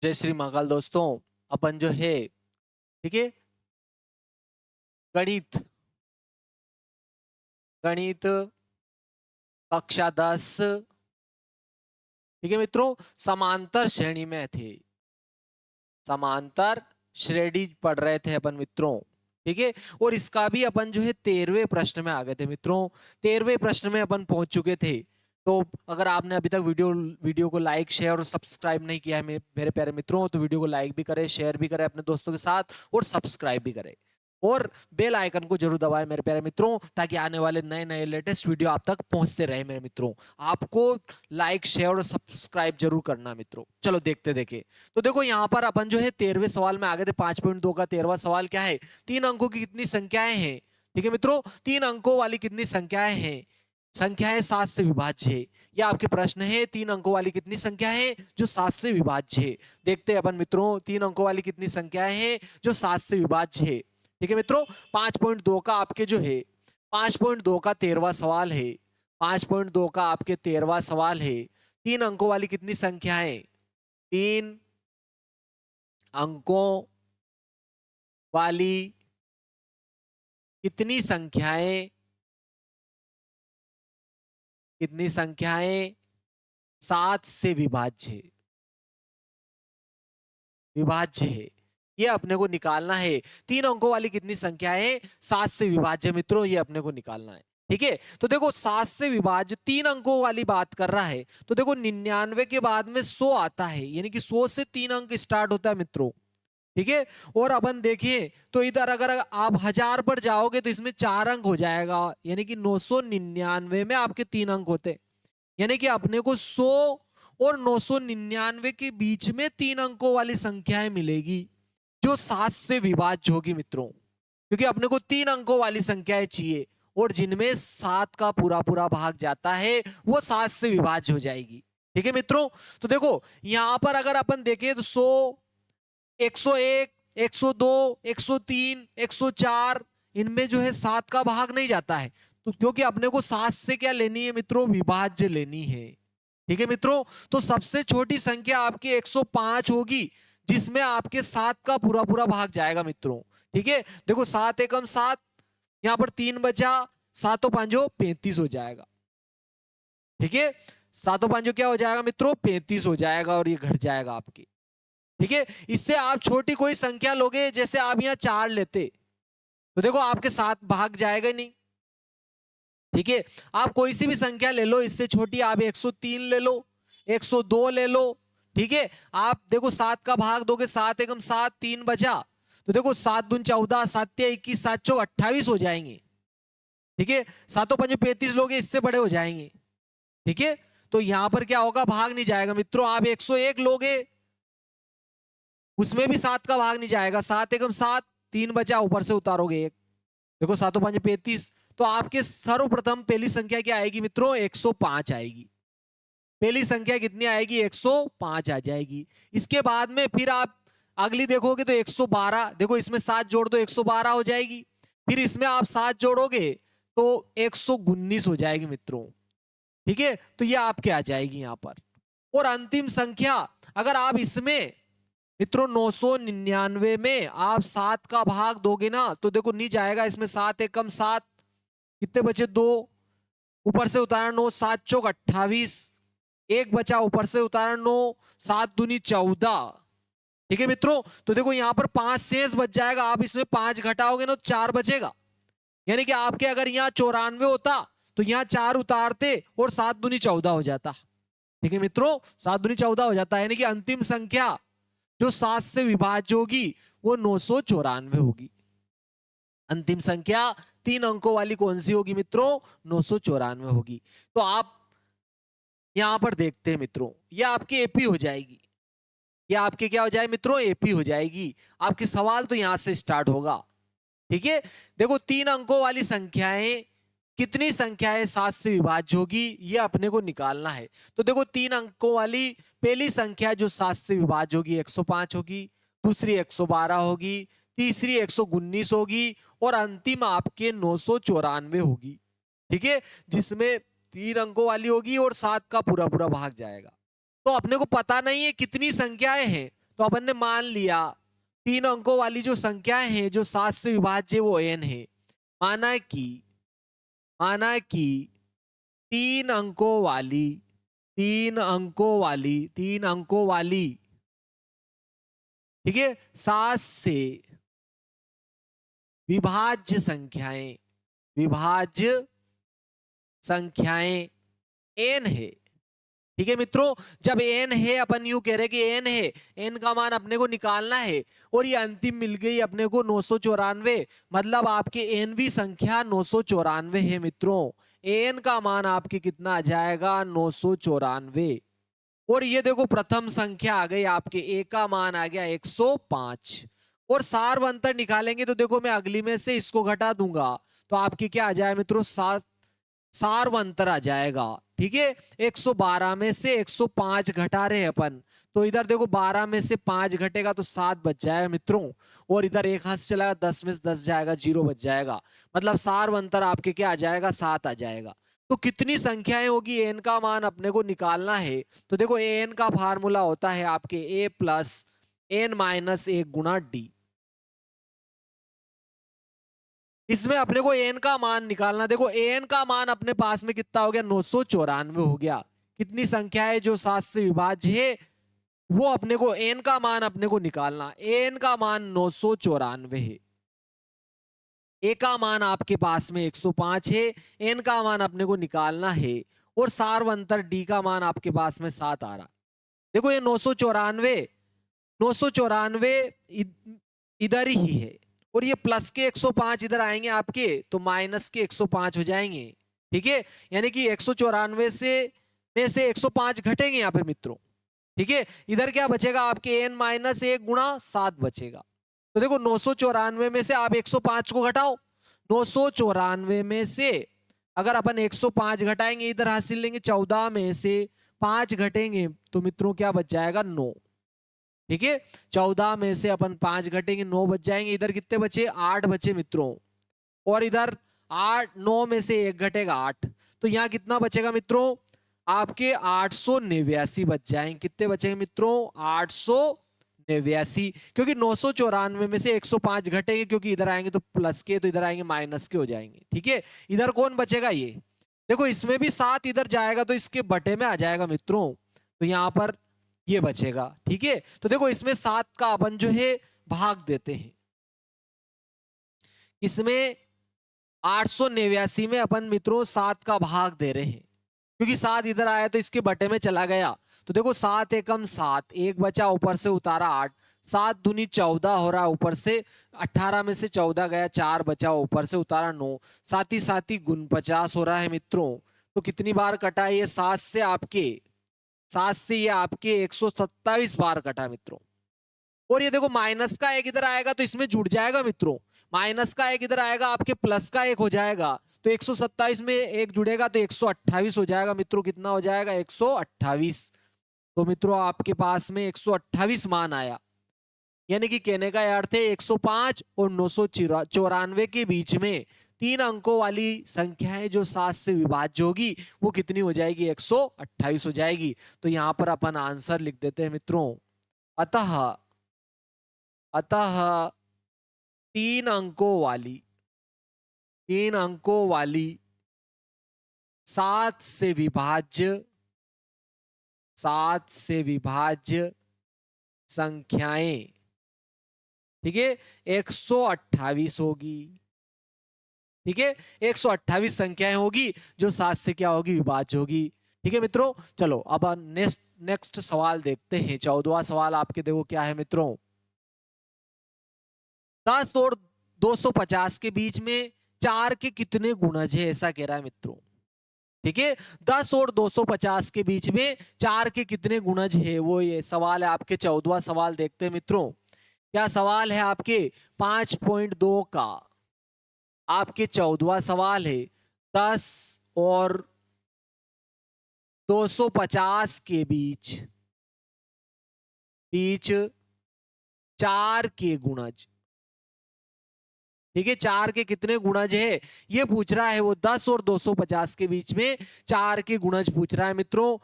जय श्री महाकाल दोस्तों। अपन जो है ठीक है, गणित गणित कक्षा 10, ठीक है मित्रों, समांतर श्रेणी में थे। समांतर श्रेणी पढ़ रहे थे अपन मित्रों, ठीक है। और इसका भी अपन जो है 13वें प्रश्न में आ गए थे मित्रों। 13वें प्रश्न में अपन पहुंच चुके थे। तो अगर आपने अभी तक वीडियो को लाइक शेयर और सब्सक्राइब नहीं किया है मेरे प्यारे मित्रों, तो वीडियो को लाइक भी करें, शेयर भी करें अपने दोस्तों के साथ और सब्सक्राइब भी करें। और बेल आइकन को जरूर दबाएं मेरे प्यारे मित्रों, ताकि आने वाले नए नए लेटेस्ट वीडियो आप तक पहुंचते रहे मेरे मित्रों। आपको लाइक शेयर और सब्सक्राइब जरूर करना मित्रों। चलो देखते देखे। तो देखो यहाँ पर अपन जो है 13वें सवाल में आ गए थे। 5.2 का 13वां सवाल क्या है? 3 अंकों की कितनी संख्याएं हैं? ठीक है मित्रों, 3 अंकों वाली कितनी संख्याएं हैं? संख्याएं 7 से विभाज्य है। ये आपके प्रश्न है, 3 अंकों वाली कितनी संख्या है जो 7 से विभाज्य है? देखते हैं अपन मित्रों, 3 अंकों वाली कितनी संख्याएं हैं जो 7 से विभाज्य है। ठीक है मित्रों, 5.2 का आपके जो है 5.2 का 13वां सवाल है। 5.2 का आपके 13वां सवाल है। 3 अंकों वाली कितनी संख्याएं? 3 अंकों वाली कितनी संख्याएं? कितनी संख्याएं 7 से विभाज्य है? विभाज्य है, ये अपने को निकालना है। 3 अंकों वाली कितनी संख्याएं 7 से विभाज्य मित्रों, ये अपने को निकालना है। ठीक है, तो देखो 7 से विभाज्य 3 अंकों वाली बात कर रहा है, तो देखो 99 के बाद में 100 आता है, यानी कि 100 से 3 अंक स्टार्ट होता है मित्रों। ठीक है, और अपन देखिए तो इधर अगर आप 1000 पर जाओगे तो इसमें 4 अंक हो जाएगा, यानी कि 999 में आपके 3 अंक होते हैं। यानी कि अपने को 100 और 999 के बीच में 3 अंकों वाली संख्याएं मिलेगी जो 7 से विभाज्य होगी मित्रों, क्योंकि अपने को 3 अंकों वाली संख्याएं चाहिए और जिनमें 7 का पूरा पूरा भाग जाता है वो 7 से विभाज्य हो जाएगी। ठीक है मित्रों, तो देखो यहां पर अगर अपन देखें तो 100, 101, 102, 103, 104, इनमें जो है 7 का भाग नहीं जाता है, तो क्योंकि अपने को 7 से क्या लेनी है मित्रों? विभाज्य लेनी है। ठीक है मित्रों, तो सबसे छोटी संख्या आपकी 105 होगी, जिसमें आपके 7 का पूरा पूरा भाग जाएगा मित्रों। ठीक है, देखो 7 एकम 7, यहां पर 3 बचा, 7 पांचो 35 हो जाएगा। ठीक है, 7 पांचो क्या हो जाएगा मित्रों? 35 हो जाएगा और ये घट जाएगा आपकी। ठीक है, इससे आप छोटी कोई संख्या लोगे, जैसे आप यहाँ 4 लेते, तो देखो आपके 7 भाग जाएगा नहीं। ठीक है, आप कोई सी भी संख्या ले लो, इससे छोटी आप 103 ले लो, 102 ले लो। ठीक है, आप देखो 7 का भाग दोगे, 7 एकम 7, 3 बचा, तो देखो 7 दून 14, 7 21, 7 चौक 28 हो जाएंगे। ठीक है, 7 पंजे 35 लोगे, इससे बड़े हो जाएंगे। ठीक है, तो यहां पर क्या होगा? भाग नहीं जाएगा मित्रों। आप 101 लोगे, उसमें भी 7 का भाग नहीं जाएगा, 7 एकम 7, 3 बचा, ऊपर से उतारोगे 1, देखो 7 5 35, तो आपके सर्वप्रथम पहली संख्या क्या आएगी मित्रों? 105 आएगी। पहली संख्या कितनी आएगी? 105 आ जाएगी। इसके बाद में फिर आप अगली देखोगे तो 112, देखो इसमें 7 जोड़ दो, 112 हो जाएगी। फिर इसमें आप 7 जोड़ोगे तो 119 हो जाएगी मित्रों। ठीक है, तो ये आपके आ जाएगी यहां पर। और अंतिम संख्या अगर आप इसमें मित्रों 999 में आप 7 का भाग दोगे ना, तो देखो नहीं जाएगा इसमें, 7 एकम 7, कितने बचे? 2, ऊपर से उतारा 9, 7 चौक 28, 1 बचा, ऊपर से उतारा 9, 7 दूनी 14। ठीक है मित्रों, तो देखो यहां पर 5 शेष बच जाएगा, आप इसमें 5 घटाओगे ना तो 4 बचेगा, यानी कि आपके अगर यहाँ 94 होता तो यहाँ 4 उतारते और 7 दूनी 14 हो जाता। ठीक है मित्रों, 7 दूनी 14 हो जाता है, यानी कि अंतिम संख्या जो 7 से विभाज्य होगी वो 994 होगी। अंतिम संख्या 3 अंकों वाली कौन सी होगी मित्रों? 994 होगी। तो आप यहां पर देखते हैं मित्रों, ये आपकी एपी हो जाएगी। ये आपके क्या हो जाए मित्रों? एपी हो जाएगी। आपके सवाल तो यहां से स्टार्ट होगा। ठीक है, देखो 3 अंकों वाली संख्याएं कितनी संख्याएं 7 से विभाज्य होगी, ये अपने को निकालना है। तो देखो 3 अंकों वाली पहली संख्या जो 7 से विभाज्य होगी 105 होगी, दूसरी 112 होगी, तीसरी 119 होगी और अंतिम आपके 994 होगी। ठीक है, जिसमें 3 अंकों वाली होगी और 7 का पूरा पूरा भाग जाएगा। तो अपने को पता नहीं है कितनी संख्याएं हैं, तो अपन ने मान लिया 3 अंकों वाली जो संख्याएं हैं जो 7 से विभाज्य वो n है। माना कि 3 अंकों वाली ठीक है 7 से विभाज्य संख्याएं n है। ठीक है मित्रों, जब n है अपन यूं कह रहे कि n है, n का मान अपने को निकालना है और ये अंतिम मिल गई अपने को 994, मतलब आपकी nवीं संख्या 994 है मित्रों। n का मान आपके कितना आ जाएगा 994। और ये देखो प्रथम संख्या आ गई आपके, a का मान आ गया 105। और सारवंतर निकालेंगे तो देखो मैं अगली में से इसको घटा दूंगा तो आपके क्या आ जाएगा मित्रों सारवंतर आ जाएगा। ठीक है, 112 में से 105 घटा रहे हैं अपन, तो इधर देखो 12 में से 5 घटेगा तो 7 बच जाएगा मित्रों। और इधर एक हाथ से चलाएगा 10 में से 10 जाएगा, 0 बच जाएगा, मतलब सारवंतर आपके क्या आ जाएगा 7 आ जाएगा। तो कितनी संख्याएं होगी, n का मान अपने को निकालना है। तो देखो n का फार्मूला होता है आपके a प्लस n माइनस 1 गुणा डी। इसमें अपने को n का मान निकालना। देखो n का मान अपने पास में कितना हो गया 994 हो गया। कितनी संख्या है जो 7 से विभाज्य है, वो अपने को n का मान अपने को निकालना। n का मान 994 है, a का मान आपके पास में 105 है, n का मान अपने को निकालना है और सारवंतर d का मान आपके पास में 7 आ रहा। देखो ये 994 इधर ही है और ये प्लस के 105 इधर आएंगे आपके, तो माइनस के 105 हो जाएंगे। ठीक है, यानी कि 194 में से 105 घटेंगे यहाँ पे मित्रों। ठीक है, इधर क्या बचेगा आपके n माइनस 1 गुणा 7 बचेगा। तो देखो 994 में से आप 105 को घटाओ, 994 में से अगर अपन 105 घटाएंगे इधर हासिल लेंगे 14 में से 5 घटेंगे तो मित्रों क्या बच जाएगा 9। ठीक है, 14 में से अपन 5 घटेंगे 9 बच जाएंगे, इधर कितने बचे 8 बचे मित्रों। और इधर 9 में से 1 घटेगा 8, तो यहाँ कितना बचेगा मित्रों आपके 889 बच जाएंगे। कितने बचेंगे मित्रों 889, क्योंकि 994 में से 105 घटेंगे, क्योंकि इधर आएंगे तो प्लस के, तो इधर आएंगे माइनस के हो जाएंगे। ठीक है, इधर कौन बचेगा ये, देखो इसमें भी 7 इधर जाएगा तो इसके बटे में आ जाएगा मित्रों, तो यहाँ पर ये बचेगा। ठीक है, तो देखो इसमें 7 का अपन जो है भाग देते हैं, इसमें 889 में अपन मित्रों 7 का भाग दे रहे हैं, क्योंकि 7 इधर आया तो इसके बटे में चला गया। तो देखो 7 एकम 7, 1 बचा ऊपर से उतारा 8, 7 दूनी 14 हो रहा है ऊपर से, 18 में से 14 गया 4 बचा ऊपर से उतारा 9, साथ ही गुण 50 हो रहा है मित्रों। तो कितनी बार कटा है ये 7 से ये आपके 127 बार कटा मित्रों। और ये देखो माइनस का 1 इधर आएगा तो इसमें जुड़ जाएगा मित्रों, माइनस का 1 इधर आएगा आपके प्लस का 1 हो जाएगा, तो 127 में 1 जुड़ेगा तो 128 हो जाएगा मित्रों। कितना हो जाएगा 128। तो मित्रों आपके पास में 128 मान आया, यानी कि कहने का अर्थ है 105 और 994 के बीच में 3 अंकों वाली संख्याएं जो 7 से विभाज्य होगी वो कितनी हो जाएगी 128 हो जाएगी। तो यहां पर अपन आंसर लिख देते हैं मित्रों, अतः 3 अंकों वाली 7 से विभाज्य संख्याएं, ठीक है 128 होगी। ठीक है, 128 संख्याएं होगी जो 7 से क्या होगी विभाज्य होगी। ठीक है मित्रों, चलो अब नेक्स्ट सवाल देखते हैं। 14वां सवाल आपके देखो क्या है मित्रों, 10 और 250 के बीच में 4 के कितने गुणज है, ऐसा कह रहा है मित्रों। ठीक है, 10 और 250 के बीच में 4 के कितने गुणज है, वो ये सवाल है आपके। 14वां सवाल देखते हैं मित्रों, क्या सवाल है आपके 5.2 का। आपके 14वां सवाल है 10 और 250 के बीच 4 के गुणज। ठीक है, 4 के कितने गुणज है ये पूछ रहा है वो, 10 और 250 के बीच में 4 के गुणज पूछ रहा है मित्रों।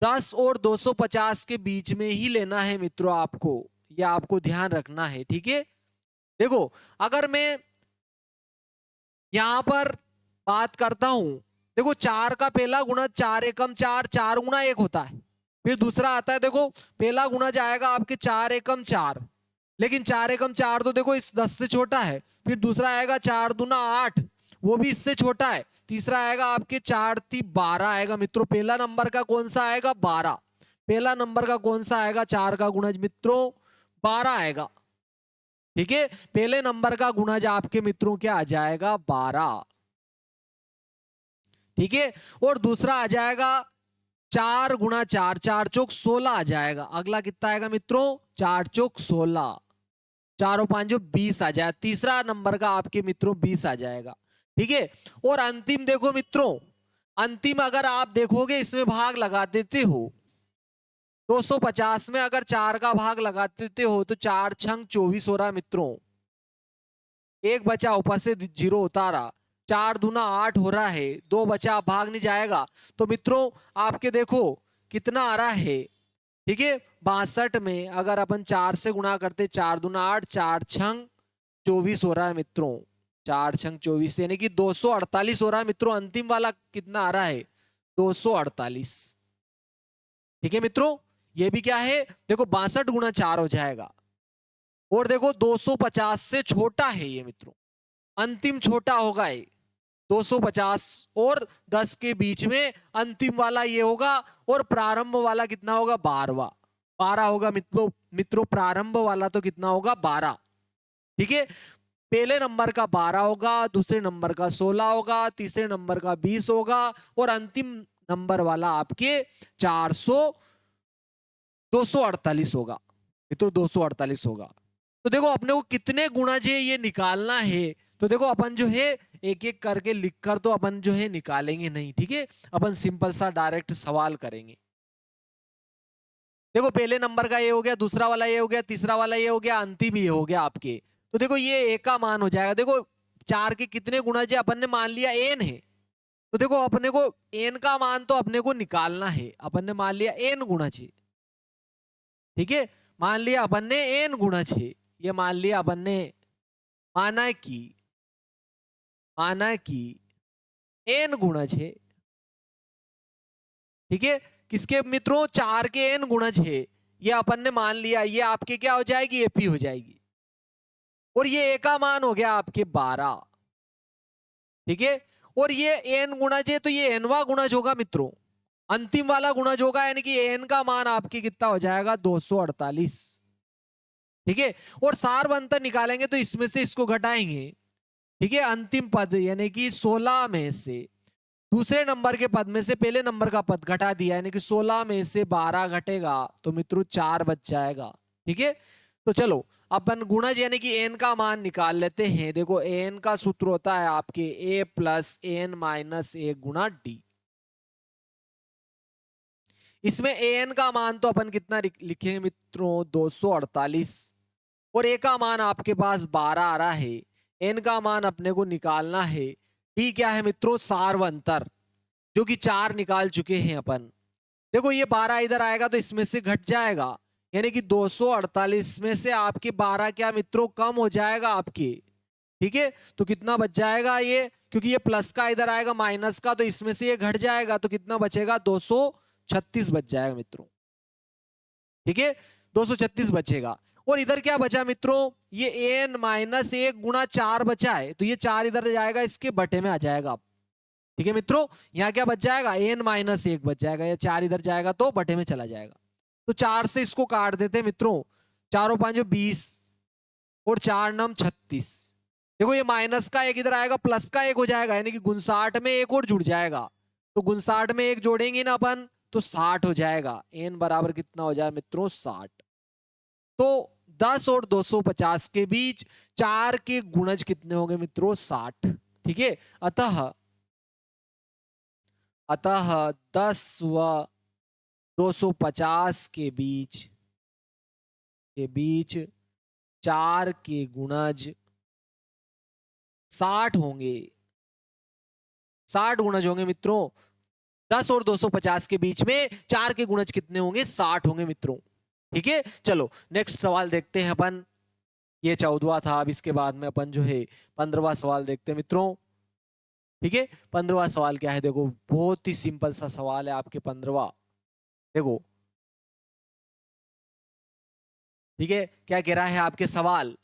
10 और 250 के बीच में ही लेना है मित्रों आपको, ये आपको ध्यान रखना है, ठीक है। देखो अगर मैं यहां पर बात करता हूं, देखो 4 का पहला गुणा 4 एकम 4, 4 गुणा 1 होता है। फिर दूसरा आता है, देखो पहला गुणा जाएगा आपके 4 एकम 4, लेकिन 4 एकम 4 तो देखो इस 10 से छोटा है। फिर दूसरा आएगा 4 दूना 8, वो भी इससे छोटा है। तीसरा आएगा आपके 4 ती 12 आएगा मित्रों। पहला नंबर का कौन सा आएगा? 12। पहला नंबर का कौन सा आएगा? 4 का गुणज मित्रों 12 आएगा, ठीक है। पहले नंबर का गुणज आपके मित्रों क्या आ जाएगा? 12, ठीक है। और दूसरा आ जाएगा 4 गुणा 4, 4 चौक 16 आ जाएगा। अगला कितना आएगा मित्रों? 4 चौक 16, 4 और 5 20 आ जाएगा। तीसरा नंबर का आपके मित्रों 20 आ जाएगा, ठीक है। और अंतिम देखो मित्रों, अंतिम अगर आप देखोगे इसमें भाग लगा देते हो 250 में, अगर 4 का भाग लगा देते हो तो 4 छंग 24 हो रहा मित्रों। एक बचा ऊपर से जीरो उतारा, 4 दूना 8 हो रहा है, 2 बचा भाग नहीं जाएगा। तो मित्रों आपके देखो कितना आ रहा है, ठीक है। 62 में अगर अपन 4 से गुणा करते, 4 दूना 8, 4 छंग 24 हो रहा है मित्रों। 4 छंग 24 यानी कि 248 हो रहा है मित्रों। अंतिम वाला कितना आ रहा है? 248, ठीक है मित्रों। ये भी क्या है? देखो 62 गुणा 4 हो जाएगा। और देखो 250 से छोटा है ये मित्रों, अंतिम छोटा होगा ये 250 और 10 के बीच में अंतिम वाला ये होगा। और प्रारंभ वाला कितना होगा? 12, 12 होगा मित्रों। मित्रों प्रारंभ वाला तो कितना होगा? 12, ठीक है। पहले नंबर का 12 होगा, दूसरे नंबर का 16 होगा, तीसरे नंबर का 20 होगा, और अंतिम नंबर वाला आपके 400 248 होगा मित्रों, 248 होगा। तो देखो अपने को कितने गुणज है ये निकालना है। तो देखो अपन जो है एक एक करके लिखकर तो अपन जो है निकालेंगे नहीं, ठीक है। अपन सिंपल सा डायरेक्ट सवाल करेंगे। देखो पहले नंबर का ये हो गया, दूसरा वाला ये हो गया, तीसरा वाला ये हो गया, अंतिम ये हो गया आपके। तो देखो ये ए का मान हो जाएगा। देखो 4 के कितने गुणज है? अपन ने मान लिया एन है। तो देखो अपने को एन का मान तो अपने को निकालना है। अपन ने मान लिया एन गुणज है, ठीक है। मान लिया अपन ने एन गुणज है, ये मान लिया अपन ने, माना कि एन गुणज है, ठीक है। किसके मित्रों? 4 के एन गुणज है, ये अपन ने मान लिया। ये आपके क्या हो जाएगी? एपी हो जाएगी। और ये ए का मान हो गया आपके 12, ठीक है। और ये एन गुणज है तो ये एनवा गुणज होगा मित्रों, अंतिम वाला गुणज होगा, यानी कि एन का मान आपके कितना हो जाएगा? 248, ठीक है। और सार अंतर निकालेंगे तो इसमें से इसको घटाएंगे, ठीक है। अंतिम पद यानी कि 16 में से दूसरे नंबर के पद में से पहले नंबर का पद घटा दिया, यानी कि 16 में से 12 घटेगा तो मित्रों 4 बच जाएगा, ठीक है। तो चलो अपन गुणज यानी कि एन का मान निकाल लेते हैं। देखो एन का सूत्र होता है आपके ए प्लस एन माइनस ए गुणा डी। इसमें एन का मान तो अपन कितना लिखेंगे मित्रों? 248। और ए का मान आपके पास 12 आ रहा है। एन का मान अपने को निकालना है। डी क्या है मित्रों? सार्वंतर, जो कि 4 निकाल चुके हैं अपन। देखो ये 12 इधर आएगा तो इसमें से घट जाएगा, यानी कि 248 में से आपके 12 क्या मित्रों? कम हो जाएगा आपके, ठीक है। तो कितना बच जाएगा ये? क्योंकि ये प्लस का इधर आएगा माइनस का, तो इसमें से ये घट जाएगा तो कितना बचेगा? 236 बच जाएगा मित्रों, ठीक है। 236 बचेगा। और इधर क्या बचा मित्रों? ये एन माइनस 1 गुणा 4 बचा है, तो ये 4 इधर जाएगा, इसके बटे में आ जाएगा, ठीक है मित्रों। यहाँ क्या बच जाएगा? एन माइनस 1 बच जाएगा, या 4 इधर जाएगा तो बटे में चला जाएगा। तो 4 से इसको काट देते हैं मित्रों। 4 और 5 20, और 4 नम 36। देखो ये माइनस का एक इधर आएगा, प्लस का एक हो जाएगा, यानी कि 59 में एक और जुड़ जाएगा। तो 59 में एक जोड़ेंगे ना अपन तो 60 हो जाएगा। एन बराबर कितना हो जाए मित्रों? 60। तो 10 और 250 के बीच 4 के गुणज कितने होंगे मित्रों? 60, ठीक है। अतः 10 व 250 के बीच 4 के गुणज 60 होंगे। 60 गुणज होंगे मित्रों। 10 और 250 के बीच में 4 के गुणज कितने होंगे? 60 होंगे मित्रों। ठीक है, चलो नेक्स्ट सवाल देखते हैं अपन। ये 14वां था, अब इसके बाद में अपन जो है 15वां सवाल देखते हैं मित्रों। ठीक है, 15वां सवाल क्या है? देखो बहुत ही सिंपल सा सवाल है आपके 15वां। देखो ठीक है, क्या कह रहा है आपके सवाल?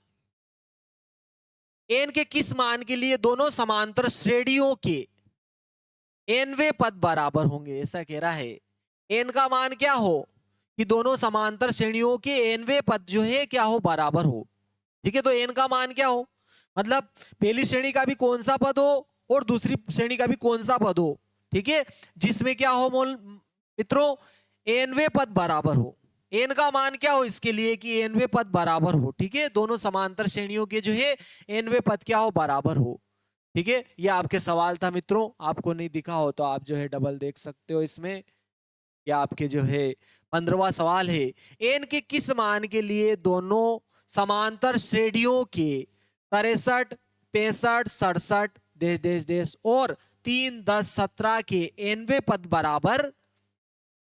एन के किस मान के लिए दोनों समांतर श्रेणियों के एनवे पद बराबर होंगे? ऐसा कह रहा है। एन का मान क्या हो कि दोनों समांतर श्रेणियों के एनवे पद जो है क्या हो? बराबर हो। ठीक है, तो एन का मान क्या हो? मतलब पहली श्रेणी का भी कौन सा पद हो और दूसरी श्रेणी का भी कौन सा पद हो। ठीक है, जिसमें क्या हो मोल मित्रों? एनवे पद बराबर हो। एन का मान क्या हो इसके लिए कि एनवे पद बराबर हो। ठीक है, दोनों समांतर श्रेणियों के जो है एनवे पद क्या हो? बराबर हो। ठीक है, ये आपके सवाल था मित्रों। आपको नहीं दिखा हो तो आप जो है डबल देख सकते हो इसमें। या आपके जो है 15वां सवाल है, एन के किस मान के लिए दोनों समांतर श्रेणियों के 63, 65, 67 डेश डेश डेश और 3, 10, 17 के एनवे पद बराबर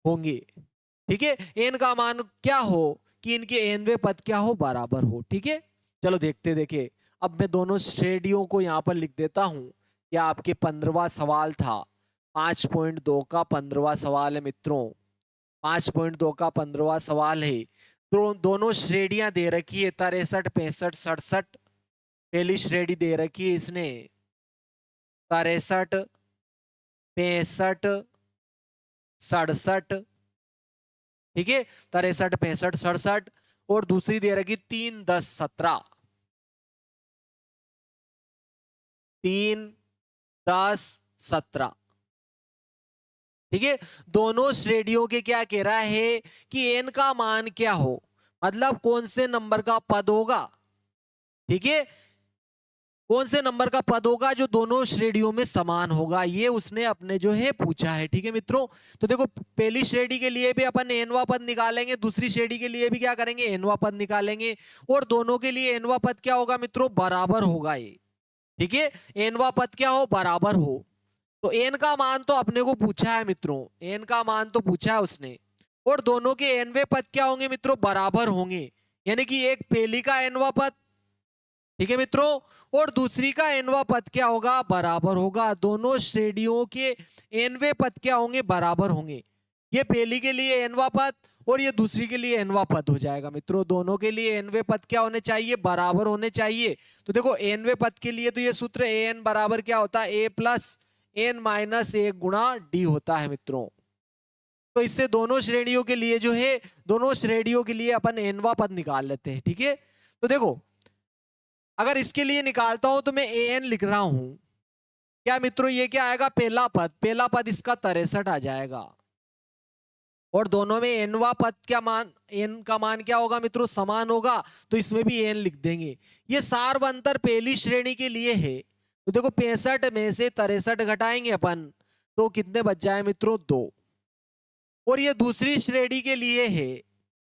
होंगे। ठीक है, एन का मान क्या हो कि इनके एनवे पद क्या हो? बराबर हो। ठीक है, चलो देखिए। अब मैं दोनों श्रेणियों को यहां पर लिख देता हूं। यह आपके 15वां सवाल था। 5.2 का 15वां सवाल है मित्रों। 5.2 का 15वां सवाल है। दोनों श्रेणियां दे रखी है 63, 65, 67। पहली श्रेणी दे रखी है इसने 63, 65, 67। ठीक है, 63, 65, 67 और दूसरी दे रखी 3, 10, 17। 3, 10, 17। ठीक है, दोनों श्रेणियों के क्या कह रहा है कि एन का मान क्या हो, मतलब कौन से नंबर का पद होगा। ठीक है, कौन से नंबर का पद होगा जो दोनों श्रेणियों में समान होगा, ये उसने अपने जो है पूछा है। ठीक है मित्रों, तो देखो पहली श्रेणी के लिए भी अपन एनवा पद निकालेंगे, दूसरी श्रेणी के लिए भी क्या करेंगे? एनवा पद निकालेंगे। और दोनों के लिए एनवा पद क्या होगा मित्रों? बराबर होगा ये। ठीक है, एनवा पद क्या हो? बराबर हो। तो एन का मान तो अपने को पूछा है मित्रों, एन का मान तो पूछा है उसने। और दोनों के एनवे पद क्या होंगे मित्रों? बराबर होंगे। यानी कि एक पहली का एनवा पद, ठीक है मित्रों, और दूसरी का एनवा पद क्या होगा? बराबर होगा। दोनों श्रेणियों के एनवे पद क्या होंगे? बराबर होंगे। ये पहली के लिए एनवा पद और ये दूसरी के लिए एनवा पद हो जाएगा मित्रों। दोनों के लिए एनवे पद क्या होने चाहिए? बराबर होने चाहिए। तो देखो एनवे पद के लिए तो ये सूत्र एन बराबर क्या होता है? ए प्लस एन माइनस 1 गुणा डी होता है मित्रों। तो इससे दोनों श्रेणियों के लिए जो है, दोनों श्रेणियों के लिए अपन एनवा पद निकाल लेते हैं। ठीक है, तो देखो अगर इसके लिए निकालता हूं तो मैं ए एन लिख रहा हूं। क्या मित्रों ये क्या आएगा? पहला पद, पहला पद इसका 63 आ जाएगा। और दोनों में एनवा पद क्या मान, एन का मान क्या होगा मित्रों? समान होगा, तो इसमें भी एन लिख देंगे। ये सार्व अंतर पहली श्रेणी के लिए है। तो देखो 65 में से 63 घटाएंगे अपन तो कितने बच जाए मित्रों? 2। और ये दूसरी श्रेणी के लिए है,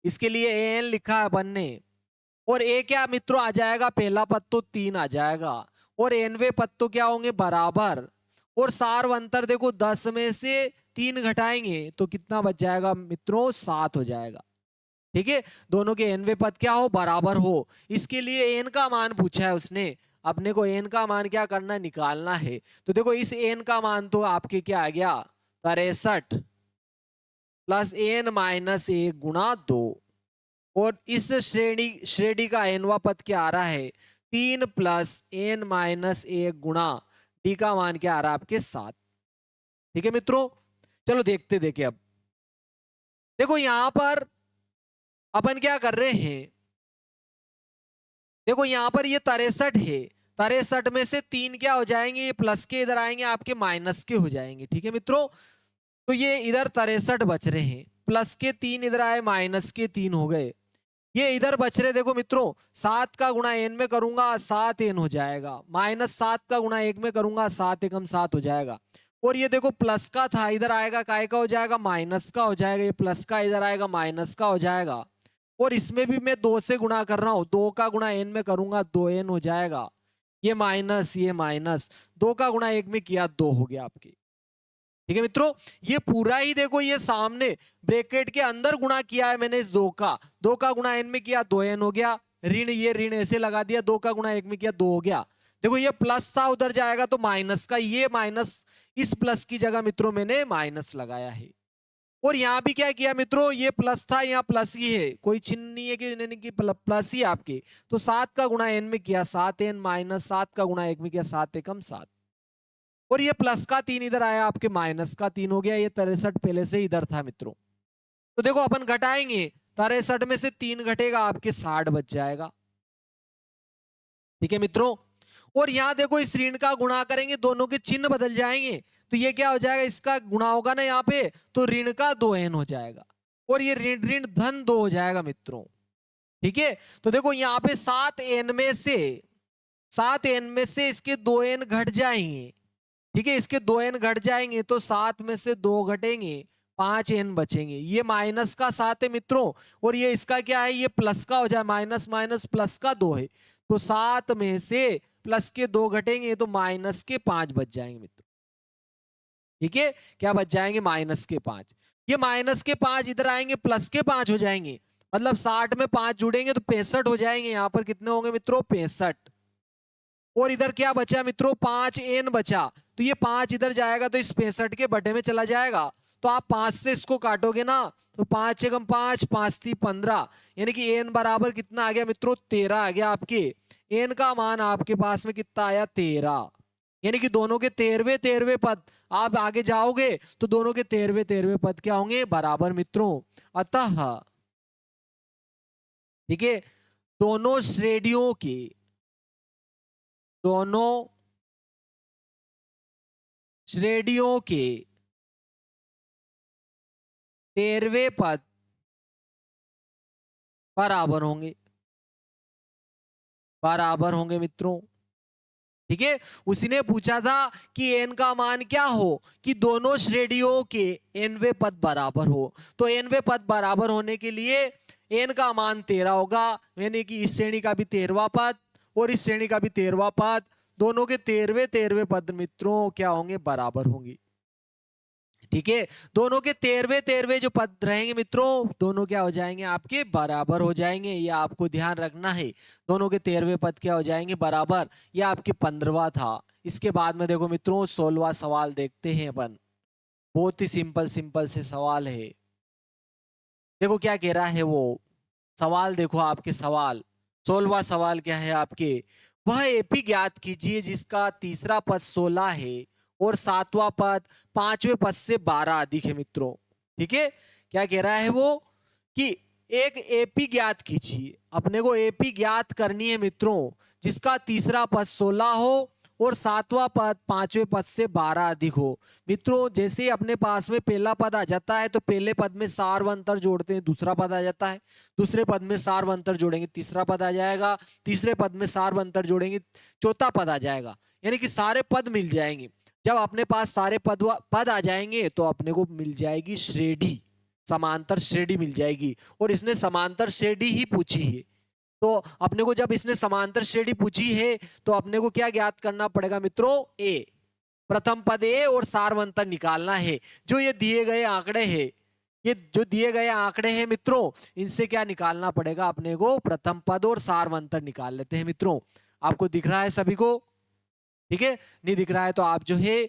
इसके लिए एन लिखा है अपन ने। और ए क्या मित्रों आ जाएगा? पहला पद तो 3 आ जाएगा और एनवे पद तो क्या होंगे? बराबर। और सार्व अंतर देखो 10 में से 3 घटाएंगे तो कितना बच जाएगा मित्रों? 7 हो जाएगा। ठीक है, दोनों के एनवे पद क्या हो? बराबर हो। इसके लिए एन का मान पूछा है उसने, अपने को एन का मान क्या करना है? निकालना है। तो देखो इस एन का मान तो आपके क्या आ गया? 63 प्लस एन माइनस 1 गुणा 2। और इस श्रेणी श्रेणी का एनवा पद क्या आ रहा है? 3 प्लस एन माइनस 1 गुणा डी का मान क्या आ रहा है आपके? 7। ठीक है मित्रों, चलो देखिए अब देखो यहां पर अपन क्या कर रहे हैं। देखो यहां पर ये 63 है, 63 में से 3 क्या हो जाएंगे? ये प्लस के इधर आएंगे, आपके माइनस के हो जाएंगे। ठीक है मित्रों, तो ये इधर 63 बच रहे हैं, प्लस के 3 इधर आए, माइनस के 3 हो गए। ये इधर बच रहे, देखो मित्रों 7 का गुणा एन में करूंगा 7 एन हो जाएगा, माइनस 7 का गुणा 1 में करूंगा 7 एकम 7 हो जाएगा। और ये देखो प्लस का था, इधर आएगा काय का हो जाएगा? माइनस का हो जाएगा। ये प्लस का इधर आएगा, माइनस का हो जाएगा। और इसमें भी मैं 2 से गुणा कर रहा हूं, 2 का गुणा एन में करूंगा 2 एन हो जाएगा। ये माइनस 2 का गुणा 1 में किया 2 हो गया आपकी। ठीक है मित्रों, ये पूरा ही देखो ये सामने ब्रैकेट के अंदर गुणा किया है मैंने इस 2 का गुणा n में किया 2n हो गया, ऋण ये ऋण ऐसे लगा दिया, 2 का गुणा 1 में किया 2 हो गया। देखो ये प्लस था उधर जाएगा तो माइनस का, ये माइनस इस प्लस की जगह मित्रों मैंने माइनस लगाया है। और यहाँ भी क्या किया मित्रों, ये प्लस था यहाँ प्लस ही है, कोई चिन्ह नहीं है कि नहीं कि प्लस ही आपके, तो 7 का गुणा n में किया 7n माइनस 7 का गुणा 1 में किया 7 एकम 7, और ये प्लस का 3 इधर आया आपके माइनस का 3 हो गया, ये 63 पहले से इधर था मित्रों। तो देखो अपन घटाएंगे, 63 में से 3 घटेगा आपके 60 बच जाएगा। ठीक है मित्रों, और यहां देखो इस ऋण का गुणा करेंगे, दोनों के चिन्ह बदल जाएंगे, तो ये क्या हो जाएगा, इसका गुणा होगा ना यहाँ पे, तो ऋण का 2n हो जाएगा, और ये ऋण ऋण धन 2 हो जाएगा मित्रों। ठीक है, तो देखो यहाँ पे 7n में से इसके 2n घट जाएंगे। ठीक है, इसके 2n घट जाएंगे तो 7 में से 2 घटेंगे, 5n बचेंगे। ये माइनस का 7 है मित्रों, और ये इसका क्या है, ये प्लस का हो जाए, माइनस माइनस प्लस का 2 है, तो 7 में से प्लस के 2 घटेंगे तो माइनस के 5 बच जाएंगे मित्रों। ठीक है, क्या बच जाएंगे, माइनस के 5। ये माइनस के 5 इधर आएंगे, प्लस के 5 हो जाएंगे, मतलब 60 में 5 जुड़ेंगे तो 65 हो जाएंगे। यहाँ पर कितने होंगे मित्रों, 65। और इधर क्या बचा मित्रों, 5n बचा, तो ये 5 इधर जाएगा तो इस 65 के बटे में चला जाएगा, तो आप 5 से इसको काटोगे ना, तो 5 एकम 5, 5 3 15, यानी कि n बराबर कितना आ गया मित्रों, 13 आ गया आपके। n का मान आपके पास में कितना आया, 13, यानी कि दोनों के 13वें पद, आप आगे जाओगे तो दोनों के 13वें पद क्या होंगे, बराबर मित्रों। अतः ठीक है, दोनों श्रेणियों के दोनों श्रेणियों के 13वें पद बराबर होंगे, बराबर होंगे मित्रों। ठीक है, उसी ने पूछा था कि n का मान क्या हो, कि दोनों श्रेणियों के nवें पद बराबर हो, तो nवें पद बराबर होने के लिए n का मान 13 होगा, यानी कि इस श्रेणी का भी 13वां पद और इस श्रेणी का भी 13वां पद, दोनों के 13वें पद मित्रों क्या होंगे, बराबर होंगे। ठीक है, दोनों के 13वें जो पद रहेंगे मित्रों, दोनों क्या हो जाएंगे, आपके बराबर हो जाएंगे, ये आपको ध्यान रखना है। दोनों के 13वें पद क्या हो जाएंगे, बराबर। ये आपके 15वां था। इसके बाद में देखो मित्रों 16वां सवाल देखते हैं अपन, बहुत ही सिंपल सिंपल से सवाल है। देखो क्या कह रहा है वो सवाल, देखो आपके सवाल 16वां सवाल क्या है आपके, वह एपी ज्ञात कीजिए जिसका तीसरा पद 16 है और 7वां पद 5वें पद से 12 अधिक है मित्रों। ठीक है, क्या कह रहा है वो, कि एक एपी ज्ञात कीजिए, अपने को एपी ज्ञात करनी है मित्रों, जिसका तीसरा पद 16 हो और 7वां पद 5वें पद से 12 अधिक हो। मित्रों जैसे ही अपने पास में पहला पद आ जाता है तो पहले पद में सार्वंतर जोड़ते हैं, दूसरा पद आ जाता है, दूसरे पद में सार्वंतर जोड़ेंगे, तीसरा पद आ जाएगा, तीसरे पद में सार्वंतर जोड़ेंगे, चौथा पद आ जाएगा, यानी कि सारे पद मिल जाएंगे। जब अपने पास सारे पद आ जाएंगे तो अपने को मिल जाएगी श्रेणी, समांतर श्रेणी मिल जाएगी, और इसने समांतर श्रेणी ही पूछी है। तो अपने को जब इसने समांतर श्रेणी पूछी है तो अपने को क्या ज्ञात करना पड़ेगा मित्रों, ए, प्रथम पद ए और सार्वंतर निकालना है। जो ये दिए गए आंकड़े हैं, ये जो दिए गए आंकड़े हैं मित्रों, इनसे क्या निकालना पड़ेगा अपने को, प्रथम पद और सार्वंतर निकाल लेते हैं मित्रों। आपको दिख रहा है सभी को, ठीक है, नहीं दिख रहा है तो आप जो है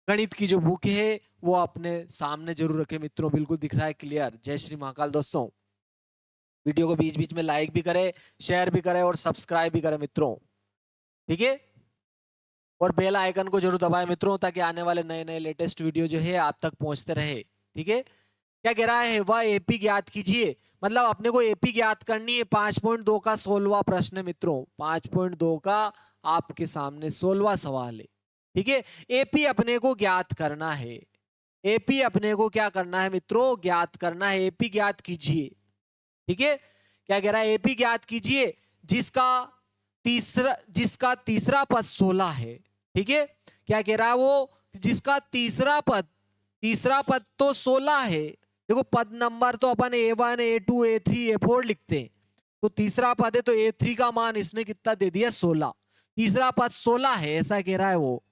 गणित की जो बुक है वो अपने सामने जरूर रखें मित्रों, बिल्कुल दिख रहा है क्लियर। जय श्री महाकाल दोस्तों, वीडियो को बीच बीच में लाइक भी करें, शेयर भी करें और सब्सक्राइब भी करें मित्रों। ठीक है, और बेल आइकन को जरूर दबाएं मित्रों, ताकि आने वाले नए नए लेटेस्ट वीडियो जो है आप तक पहुंचते रहे। ठीक है, क्या कह रहा है, वह एपी ज्ञात कीजिए, मतलब अपने को एपी ज्ञात करनी है। 5.2 का 16वां प्रश्न है मित्रों, 5.2 का आपके सामने 16वां सवाल है। ठीक है, एपी अपने को ज्ञात करना है, एपी अपने को क्या करना है मित्रों, ज्ञात करना है, एपी ज्ञात कीजिए। ठीक है, क्या कह रहा है, एपी ज्ञात कीजिए जिसका तीसरा पद 16 है। ठीक है, क्या कह रहा है वो, जिसका तीसरा पद तो 16 है। देखो पद नंबर तो अपन A1 A2 A3 A4 लिखते हैं, तो तीसरा पद है तो A3 का मान इसने कितना दे दिया, 16, तीसरा पद 16 है ऐसा कह रहा है वो।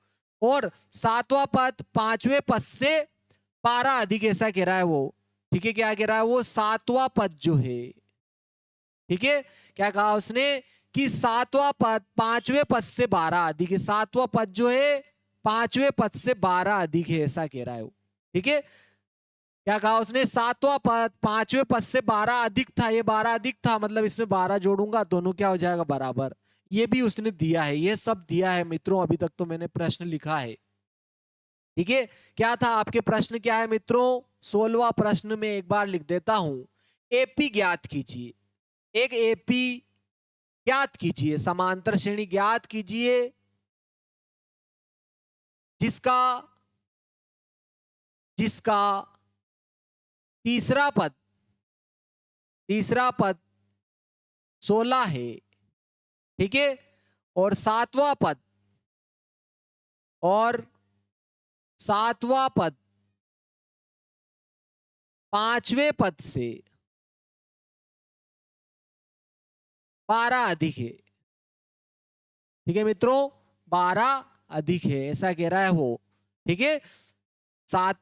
और सातवां पद पांचवें पद से 12 अधिक, ऐसा कह रहा है वो। ठीक है, क्या कह रहा है वो, सातवां पद जो है, ठीक है, क्या कहा उसने कि सातवां पद पांचवें पद से 12 अधिक है। सातवां पद जो है पांचवें पद से 12 अधिक है, ऐसा कह रहा है वो। ठीक है, क्या कहा उसने, सातवां पद पांचवें पद से 12 अधिक था, ये 12 अधिक था, मतलब इसमें 12 जोड़ूंगा, दोनों क्या हो जाएगा, बराबर। ये भी उसने दिया है, ये सब दिया है मित्रों। अभी तक तो मैंने प्रश्न लिखा है। ठीक है, क्या था आपके प्रश्न, क्या है मित्रों, 16वां प्रश्न में एक बार लिख देता हूं। एपी ज्ञात कीजिए, एक एपी ज्ञात कीजिए, समांतर श्रेणी ज्ञात कीजिए जिसका जिसका तीसरा पद 16 है। ठीक है, और और सातवां पद पांचवें पद से 12 अधिक है। ठीक है मित्रों, 12 अधिक है, ऐसा कह रहा है वो। ठीक है, सात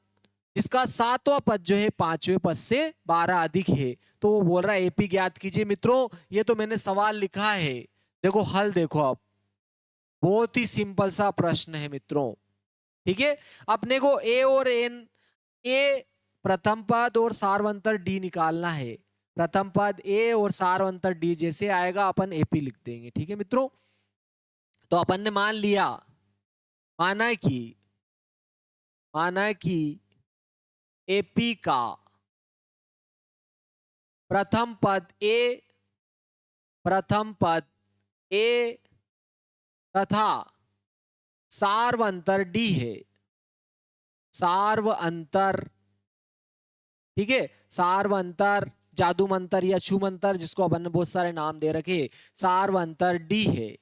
जिसका सातवां पद जो है पांचवें पद से 12 अधिक है, तो वो बोल रहा है एपी ज्ञात कीजिए। मित्रों ये तो मैंने सवाल लिखा है, देखो हल देखो आप, बहुत ही सिंपल सा प्रश्न है मित्रों। ठीक है, अपने को ए और एन, ए प्रथम पद और सार्वंतर डी निकालना है। प्रथम पद ए और सार्वंतर डी जैसे आएगा अपन एपी लिख देंगे। ठीक है मित्रों, तो अपन ने माना कि एपी का प्रथम पद ए तथा सार्वंतर डी है। सार्वंतर, ठीक है, सार्वंतर, जादू मंतर या छू मंतर, जिसको अपन ने बहुत सारे नाम दे रखे, सार्वंतर डी है।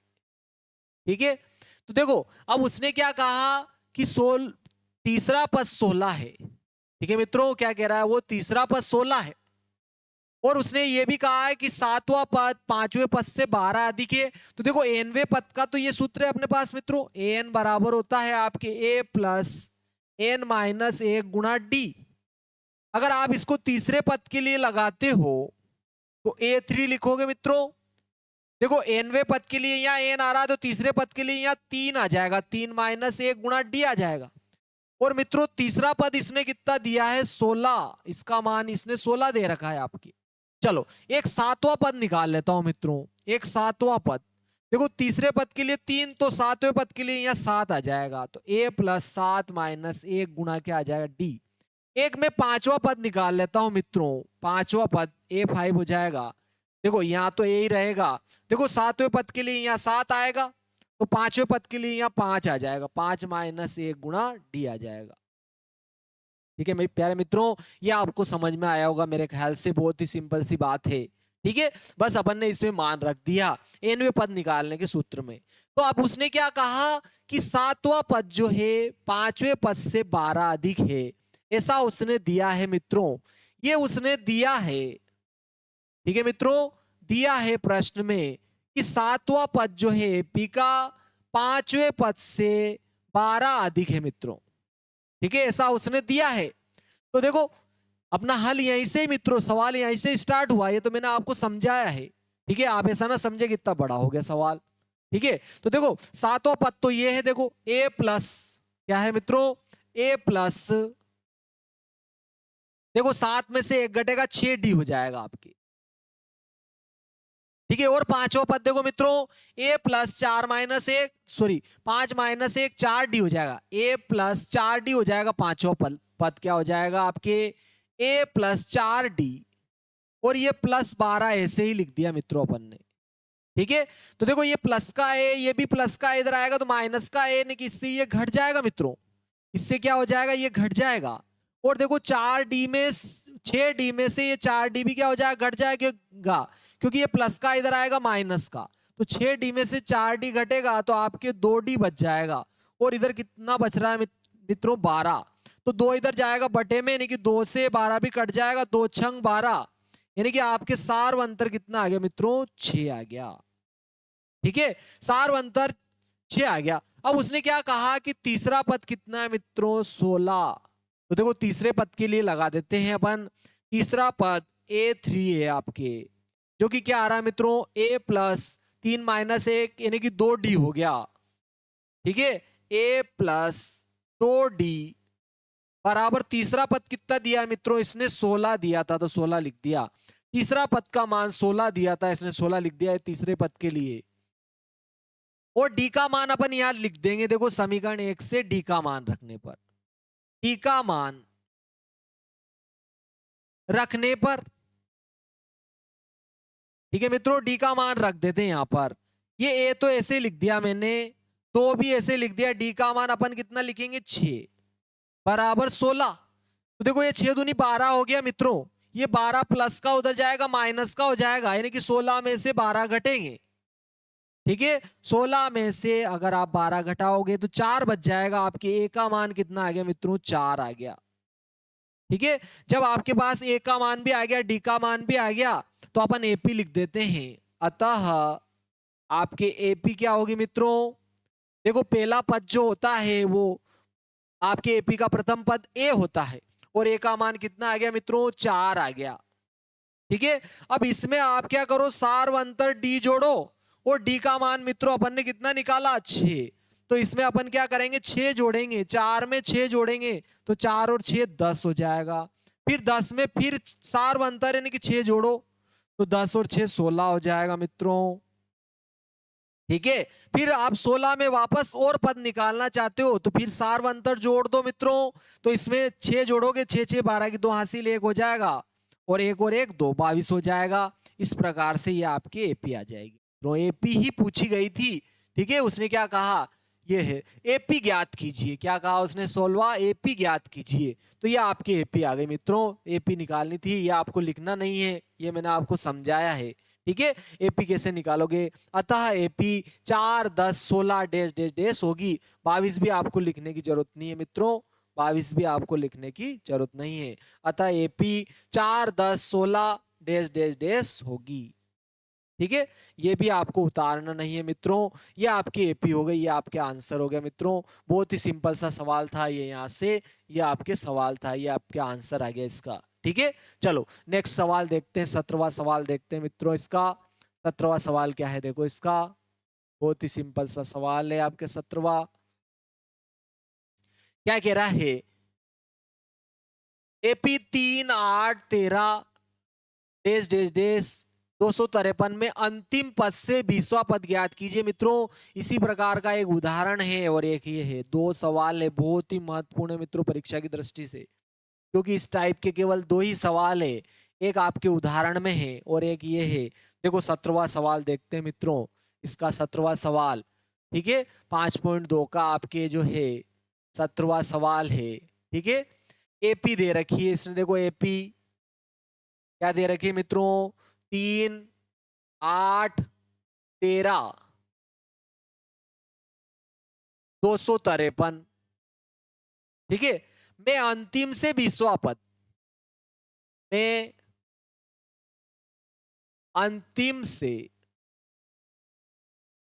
ठीक है, तो देखो अब उसने क्या कहा कि तीसरा पद 16 है। ठीक है मित्रों, क्या कह रहा है वो, तीसरा पद 16 है। और उसने ये भी कहा है कि सातवां पद पांचवें पद से 12 अधिक है। तो देखो एनवे पद का तो ये सूत्र है अपने पास मित्रों, एन बराबर होता है आपके ए प्लस एन माइनस 1 गुणा डी। अगर आप इसको तीसरे पद के लिए लगाते हो तो A3 लिखोगे मित्रों। देखो एनवे पद के लिए यहाँ एन आ रहा है, तो तीसरे पद के लिए यहाँ 3 आ जाएगा, 3 माइनस 1 गुणा डी आ जाएगा। और मित्रों तीसरा पद इसने कितना दिया है, 16, इसका मान इसने 16 दे रखा है आपकी। चलो एक सातवां पद निकाल लेता हूं मित्रों, एक सातवां पद। देखो तीसरे पद के लिए 3, तो सातवें पद के लिए यहाँ 7 आ जाएगा, तो a प्लस 7 माइनस 1 गुणा क्या आ जाएगा, डी। एक में पांचवा पद निकाल लेता हूं मित्रों, पांचवा पद A5 हो जाएगा। देखो यहाँ तो यही रहेगा, देखो सातवें पद के लिए यहाँ 7 आएगा, तो पांचवें पद के लिए यहाँ 5 आ जाएगा, 5 माइनस 1 गुणा डी आ जाएगा। ठीक है मेरे प्यारे मित्रों, ये आपको समझ में आया होगा मेरे ख्याल से, बहुत ही सिंपल सी बात है। ठीक है, बस अपन ने इसमें मान रख दिया एनवे पद निकालने के सूत्र में। तो अब उसने क्या कहा कि सातवां पद जो है पांचवें पद से 12 अधिक है, ऐसा उसने दिया है मित्रों, ये उसने दिया है। ठीक है मित्रों, दिया है प्रश्न में कि सातवां पद जो है पी का पांचवें पद से 12 अधिक है मित्रों। ठीक है, ऐसा उसने दिया है। तो देखो अपना हल यहीं से मित्रों, सवाल यहीं से स्टार्ट हुआ, ये तो मैंने आपको समझाया है। ठीक है, आप ऐसा ना समझे कितना बड़ा हो गया सवाल। ठीक है, तो देखो सातवां पद तो ये है, देखो a प्लस क्या है मित्रों, a प्लस, देखो 7 में से 1 घटेगा 6d हो जाएगा आपकी। ठीक है, और पांचवा पद देखो मित्रों, a plus 4 minus 1, sorry 5 minus 1 4d हो जाएगा, a प्लस 4d हो जाएगा। पांचवा पद क्या हो जाएगा आपके, a प्लस 4d, और ये प्लस 12 ऐसे ही लिख दिया मित्रों अपन ने। ठीक है, तो देखो ये प्लस का a, ये भी प्लस का इधर आएगा, तो माइनस का a, नहीं कि इससे ये घट जाएगा मित्रों, इससे क्या हो जाएगा, ये घट जाएगा। और देखो 4d में 6d में से ये 4d भी क्या हो जाएगा, घट जाएगा, क्योंकि ये प्लस का इधर आएगा माइनस का, तो 6d में से 4d घटेगा तो आपके 2d बच जाएगा। और इधर कितना बच रहा है मित्रों, 12, तो 2 इधर जाएगा बटे में, यानी कि 2 से 12 भी कट जाएगा, 2 छंग 12, यानी कि आपके सार्व अंतर कितना आ गया मित्रों, 6 आ गया। ठीक है, सार्व अंतर 6 आ गया। अब उसने क्या कहा कि तीसरा पद कितना है मित्रों, 16। तो देखो तीसरे पद के लिए लगा देते हैं अपन। तीसरा पद A3 है आपके, जो कि क्या आ रहा है मित्रों, A प्लस 3 - 1 यानी कि 2D हो गया। ठीक है, A प्लस 2D बराबर तीसरा पद कितना दिया है मित्रों, इसने 16 दिया था तो 16 लिख दिया। तीसरा पद का मान 16 दिया था, इसने 16 लिख दिया है तीसरे पद के लिए। और डी का मान अपन यहां लिख देंगे, देखो समीकरण 1 से डी का मान रखने पर, डी का मान रखने पर, ठीक है मित्रों, डी का मान रख देते हैं यहां पर। ये ए तो ऐसे लिख दिया मैंने, तो भी ऐसे लिख दिया। डी का मान अपन कितना लिखेंगे, 6 बराबर 16। तो देखो ये 6 दूनी 12 हो गया मित्रों। ये 12 प्लस का उधर जाएगा, माइनस का हो जाएगा, यानी कि 16 में से 12 घटेंगे। ठीक है, 16 में से अगर आप 12 घटाओगे तो 4 बच जाएगा। आपके ए का मान कितना आ गया मित्रों, 4 आ गया। ठीक है, जब आपके पास ए का मान भी आ गया, डी का मान भी आ गया, तो अपन एपी लिख देते हैं। अतः आपके एपी क्या होगी मित्रों, देखो पहला पद जो होता है वो आपके एपी का प्रथम पद ए होता है, और ए का मान कितना आ गया मित्रों, 4 आ गया। ठीक है, अब इसमें आप क्या करो, सार्वंतर डी जोड़ो, और डी का मान मित्रों अपन ने कितना निकाला, 6। तो इसमें अपन क्या करेंगे, 6 जोड़ेंगे, 4 में 6 जोड़ेंगे तो 4 और 6 10 हो जाएगा। फिर 10 में फिर सार्वंतर यानी कि 6 जोड़ो तो 10 और 6 16 हो जाएगा मित्रों। ठीक है, फिर आप 16 में वापस और पद निकालना चाहते हो तो फिर सार्वंतर जोड़ दो मित्रों। तो इसमें 6 जोड़ोगे, 6 6 12 की 2 हासिल 1 हो जाएगा, और 1 और 1 2 22 हो जाएगा। इस प्रकार से ये आपकी एपी आ जाएगी। तो एपी ही पूछी गई थी। ठीक है, उसने क्या कहा, ये है एपी ज्ञात कीजिए। क्या कहा उसने, 16 एपी ज्ञात कीजिए। तो ये आपकी एपी आ गई मित्रों। एपी निकालनी थी, ये आपको लिखना नहीं है, ये मैंने आपको समझाया है। ठीक है, एपी कैसे निकालोगे, अतः एपी 4 10 16 डैश डैश डैश होगी। 22 भी आपको लिखने की जरूरत नहीं है मित्रों, 22 भी आपको लिखने की जरूरत नहीं है। अतः एपी 4 10 16 डैश डैश डैश होगी। ठीक है, ये भी आपको उतारना नहीं है मित्रों। ये आपकी एपी हो गई, ये आपके आंसर हो गया मित्रों। बहुत ही सिंपल सा सवाल था ये, यहाँ से ये आपके सवाल था, ये आपके आंसर आ गया इसका। ठीक है, चलो नेक्स्ट सवाल देखते हैं, 17वां सवाल देखते हैं मित्रों। इसका 17वां सवाल क्या है, देखो इसका बहुत ही सिंपल सा सवाल है आपके 17वां। क्या कह रहा है, एपी 3 8 13 डेस डेस डेस 253 में अंतिम पद से 20वां पद ज्ञात कीजिए मित्रों। इसी प्रकार का एक उदाहरण है और एक ये है। 2 सवाल है, बहुत ही महत्वपूर्ण है मित्रों परीक्षा की दृष्टि से, क्योंकि इस टाइप के केवल 2 ही सवाल है। एक आपके उदाहरण में है और एक ये है। देखो 17वां सवाल देखते हैं मित्रों। इसका 17वां सवाल, ठीक है, 5.2 का आपके जो है 17वां सवाल है। ठीक है, एपी दे रखी है इसने, देखो एपी क्या दे रखी है मित्रों, 3 8 13 253। ठीक है, मैं अंतिम से 20वां पद, मैं अंतिम से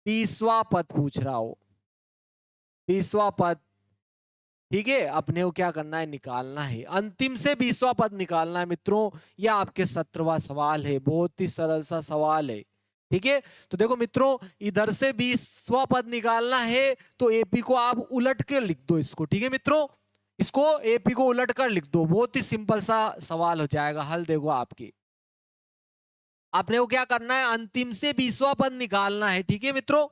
20वां पद पूछ रहा हूं, 20वां पद। ठीक है, अपने को क्या करना है, निकालना है, अंतिम से 20वां पद निकालना है मित्रों। यह आपके 17वां सवाल है, बहुत ही सरल सा सवाल है। ठीक है, तो देखो मित्रों, इधर से 20वां पद निकालना है तो एपी को आप उलट के लिख दो इसको। ठीक है मित्रों, इसको एपी को उलट कर लिख दो, बहुत ही सिंपल सा सवाल हो जाएगा। हल देखो आपकी, आपने को क्या करना है, अंतिम से 20वां पद निकालना है। ठीक है मित्रों,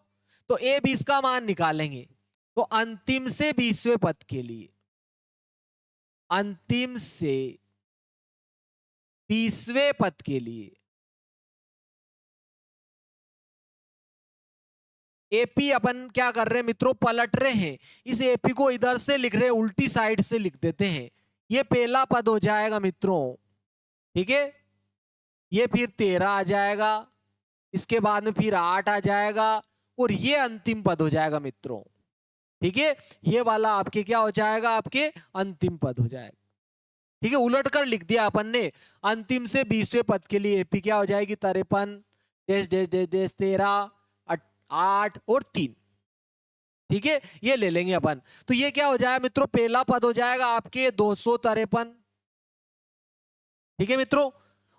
तो ए 20 का मान निकालेंगे। तो अंतिम से 20वें पद के लिए, अंतिम से 20वें पद के लिए एपी अपन क्या कर रहे हैं मित्रों, पलट रहे हैं। इस एपी को इधर से लिख रहे हैं, उल्टी साइड से लिख देते हैं। ये पहला पद हो जाएगा मित्रों। ठीक है, ये फिर 13 आ जाएगा, इसके बाद में फिर 8 आ जाएगा, और ये अंतिम पद हो जाएगा मित्रों। ठीक है, ये वाला आपके क्या हो जाएगा, आपके अंतिम पद हो जाएगा। ठीक है, उलट कर लिख दिया अपन ने। अंतिम से 20वें पद के लिए एपी क्या हो जाएगी, 53 डैश डैश डैश डैश 13 8 और 3। ठीक है, ये ले लेंगे अपन। तो ये क्या हो जाएगा मित्रों, पहला पद हो जाएगा आपके 253। ठीक है मित्रों।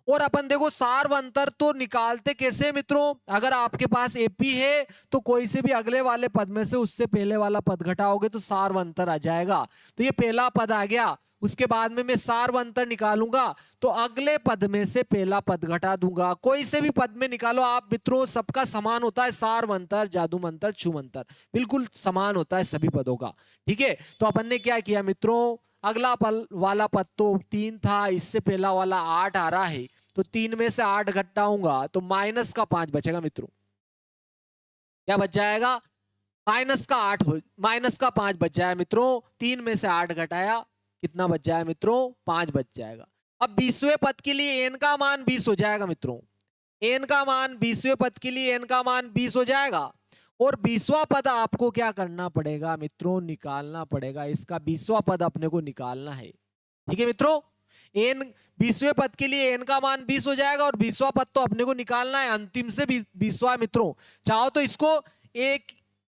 और अपन देखो सार्वंतर तो निकालते कैसे मित्रों, अगर आपके पास एपी है तो कोई से भी अगले वाले पद में से उससे पहले वाला पद घटाओगे तो सार्वंतर आ जाएगा। तो ये पहला पद आ गया, उसके बाद में मैं सार्वंतर निकालूंगा तो अगले पद में से पहला पद घटा दूंगा। कोई से भी पद में निकालो आप मित्रों, सबका समान होता है, सार्वंतर, जादूमंतर, छूमंतर बिल्कुल समान होता है सभी पदों का। ठीक है, तो अपन ने क्या किया मित्रों, अगला पल वाला पद तो 3 था, इससे पहला वाला 8 आ रहा है, तो 3 में से 8 घटाऊंगा तो माइनस का 5 बचेगा मित्रों। क्या बच जाएगा, माइनस का 5 बच जाएगा मित्रों। 3 में से 8 घटाया, कितना बच जाएगा मित्रों, 5 बच जाएगा। अब 20वें पद के लिए n का मान 20 हो जाएगा मित्रों। n का मान 20वें पद के लिए n का मान 20 हो जाएगा। और 20वां पद आपको क्या करना पड़ेगा मित्रों, निकालना पड़ेगा। इसका 20वां पद अपने को निकालना है। ठीक है मित्रों, n 20वें पद के लिए n का मान 20 हो जाएगा और 20वां पद तो अपने को निकालना है, अंतिम से 20वां मित्रों। चाहो तो इसको एक,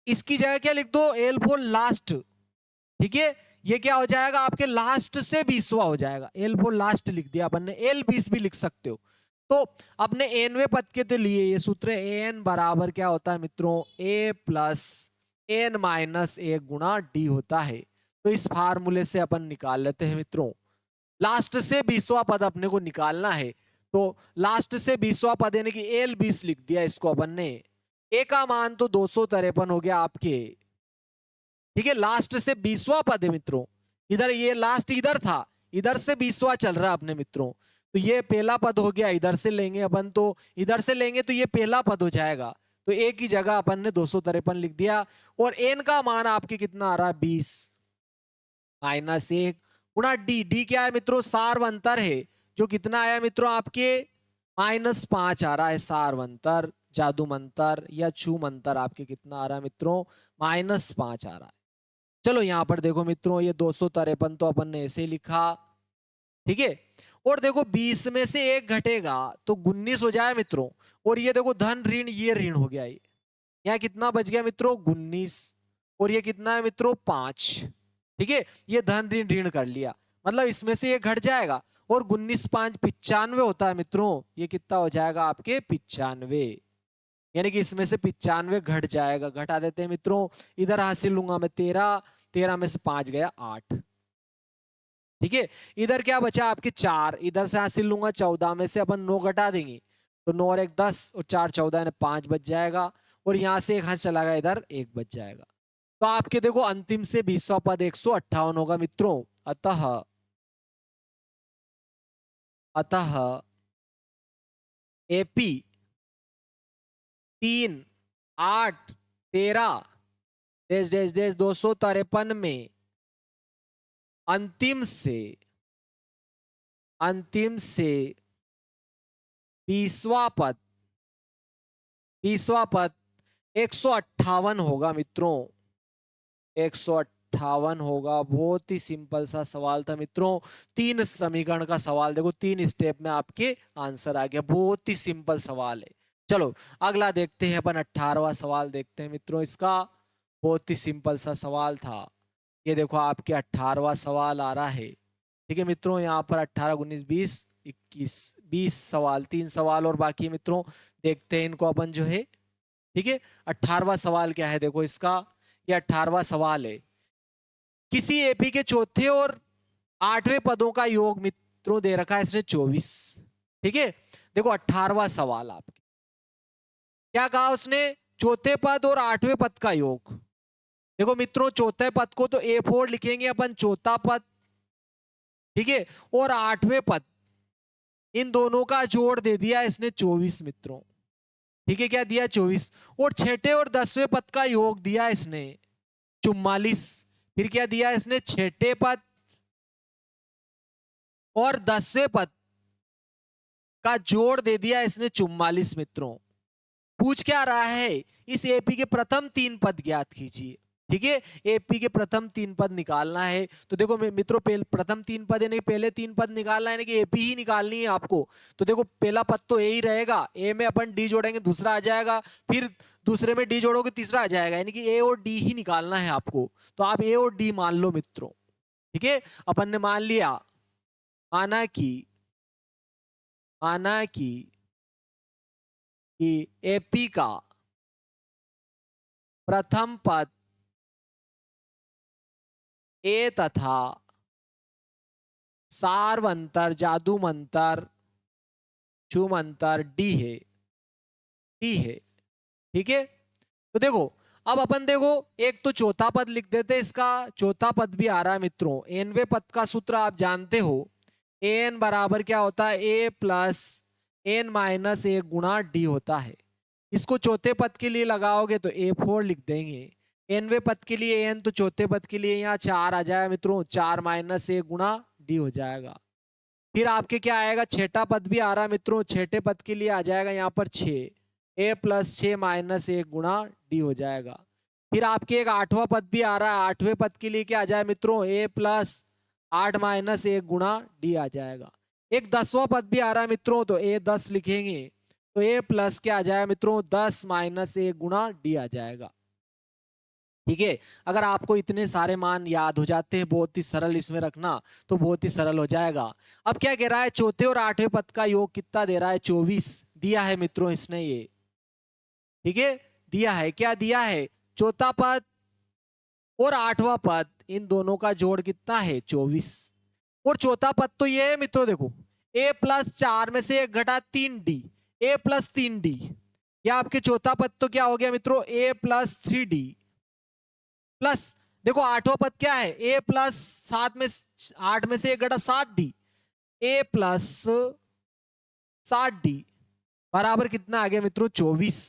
इसकी जगह क्या लिख दो, L फॉर लास्ट। ठीक है, ये क्या हो जाएगा आपके लास्ट से 20वां हो जाएगा, L फॉर लास्ट लिख दिया अपन ने, L20 भी लिख सकते हो। तो अपने nवें पद के तो लिए ये सूत्र है, an बराबर क्या होता है मित्रों, a प्लस n माइनस 1 गुणा d होता है। तो इस फार्मूले से अपन निकाल लेते हैं मित्रों, लास्ट से 20वां पद अपने को निकालना है। तो लास्ट से 20वां पद यानी कि L20 लिख दिया इसको अपन ने। a का मान तो 253 हो गया आपके। ठीक है, लास्ट से 20वां पद है मित्रों, इधर ये लास्ट इधर था, इधर से 20वां चल रहा है अपने मित्रों। तो ये पहला पद हो गया, इधर से लेंगे अपन, तो इधर से लेंगे तो ये पहला पद हो जाएगा। तो a की जगह अपन ने 253 लिख दिया। और n का मान आपके कितना आ रहा है, 20 माइनस 1 गुणा डी। डी क्या है मित्रों, सार्वंतर है, जो कितना आया मित्रों आपके -5 आ रहा है। सार्वंतर, जादू मंतर या छू मंतर आपके कितना आ रहा है मित्रों, -5 आ रहा है। चलो यहां पर देखो मित्रों, ये 253 तो अपन ने ऐसे लिखा। ठीक है, और देखो 20 में से 1 घटेगा तो 19 हो जाए मित्रों। और ये देखो धन ऋण, ये ऋण हो गया, ये यहाँ कितना बच गया मित्रों, 19। और ये कितना है मित्रों, 5। ठीक है, ये धन ऋण ऋण कर लिया, मतलब इसमें से ये घट जाएगा। और 19 5 95 होता है मित्रों, ये कितना हो जाएगा आपके 95, यानी कि इसमें से 95 घट जाएगा। घटा देते हैं मित्रों, इधर हासिल लूंगा मैं 13, 13 में से 5 गया 8। ठीक है, इधर क्या बचा आपके 4, इधर से हासिल लूंगा 14 में से अपन 9 घटा देंगे तो 9 और 1 10 और 4 14 यानी 5 बच जाएगा। और यहां से 1 हाथ चला गया, इधर 1 बच जाएगा। तो आपके देखो अंतिम से 20वां पद 158 होगा मित्रों। अतः एपी 3 8 13 डेस डेस डेस 253 में अंतिम से 20वां पद 158 होगा मित्रों, 158 होगा। बहुत ही सिंपल सा सवाल था मित्रों, 3 समीकरण का सवाल, देखो 3 स्टेप में आपके आंसर आ गया, बहुत ही सिंपल सवाल है। चलो अगला देखते हैं अपन, 18वां सवाल देखते हैं मित्रों इसका। बहुत ही सिंपल सा सवाल था, ये देखो आपके 18वां सवाल आ रहा है। ठीक है मित्रों, यहाँ पर 18 19 20 21 20 सवाल, 3 सवाल और बाकी मित्रों, देखते हैं इनको अपन जो है। ठीक है, 18वां सवाल क्या है, देखो इसका, ये 18वां सवाल है। किसी एपी के चौथे और 8वें पदों का योग मित्रों दे रखा है इसने 24। ठीक है, देखो 18वां सवाल आपके क्या कहा उसने, चौथे पद और 8वें पद का योग। देखो मित्रों, चौथे पद को तो A4 लिखेंगे अपन, चौथा पद। ठीक है, और 8वें पद, इन दोनों का जोड़ दे दिया इसने 24 मित्रों। ठीक है, क्या दिया 24। और छठे और 10वें पद का योग दिया इसने 44। फिर क्या दिया इसने, छठे पद और 10वें पद का जोड़ दे दिया इसने 44 मित्रों। पूछ क्या रहा है, इस एपी के प्रथम 3 पद ज्ञात कीजिए। ठीक है। एपी के प्रथम 3 पद निकालना है। तो देखो मित्रों, प्रथम 3 पद यानी पहले 3 पद निकालना है, यानी कि एपी ही निकालनी है आपको। तो देखो पहला पद तो ए ही रहेगा, ए में अपन डी जोड़ेंगे दूसरा आ जाएगा, फिर दूसरे में डी जोड़ोगे तीसरा आ जाएगा, यानी कि ए और डी ही निकालना है आपको। तो आप ए और डी मान लो मित्रों। ठीक है, अपन ने मान लिया, माना कि एपी का प्रथम पद ए तथा सार्वंतर, जादूमंतर, चुमंतर डी है, ठीक है। तो देखो अब अपन देखो, एक तो चौथा पद लिख देते, इसका चौथा पद भी आ रहा है मित्रों। एनवे पद का सूत्र आप जानते हो, एन बराबर क्या होता है, ए प्लस एन माइनस ए गुणा डी होता है। इसको चौथे पद के लिए लगाओगे तो A4 लिख देंगे। एनवे पद के लिए एन, तो चौथे पद के लिए यहाँ 4 आ जाएगा मित्रों, 4 माइनस ए गुणा डी हो जाएगा। फिर आपके क्या आएगा, छठा पद भी आ रहा है मित्रों, छठे पद के लिए आ जाएगा यहाँ पर 6, ए प्लस 6 माइनस 1 गुणा डी हो जाएगा। फिर आपके एक आठवां पद भी आ रहा है, आठवें पद के लिए क्या आ जाए मित्रों, ए प्लस 8 माइनस 1 गुणा डी आ जाएगा। एक 10वां पद भी आ रहा है मित्रों, तो ए 10 लिखेंगे, तो ए प्लस क्या आ जाएगा मित्रों, 10 माइनस 1 गुणा डी आ जाएगा। ठीक है, अगर आपको इतने सारे मान याद हो जाते हैं, बहुत ही सरल इसमें रखना, तो बहुत ही सरल हो जाएगा। अब क्या कह रहा है, चौथे और आठवें पद का योग कितना दे रहा है, 24 दिया है मित्रों इसने ये। ठीक है, दिया है, क्या दिया है, चौथा पद और आठवां पद, इन दोनों का जोड़ कितना है, 24। और चौथा पद तो ये है मित्रों, देखो a प्लस 4 में से 1 घटा 3d, a प्लस 3d, या आपके चौथा पद तो क्या हो गया मित्रों, a प्लस 3d प्लस, देखो आठवां पद क्या है, a प्लस 7 में 8 में से 1 घटा 7d, a प्लस 7d बराबर कितना आ गया मित्रों, 24।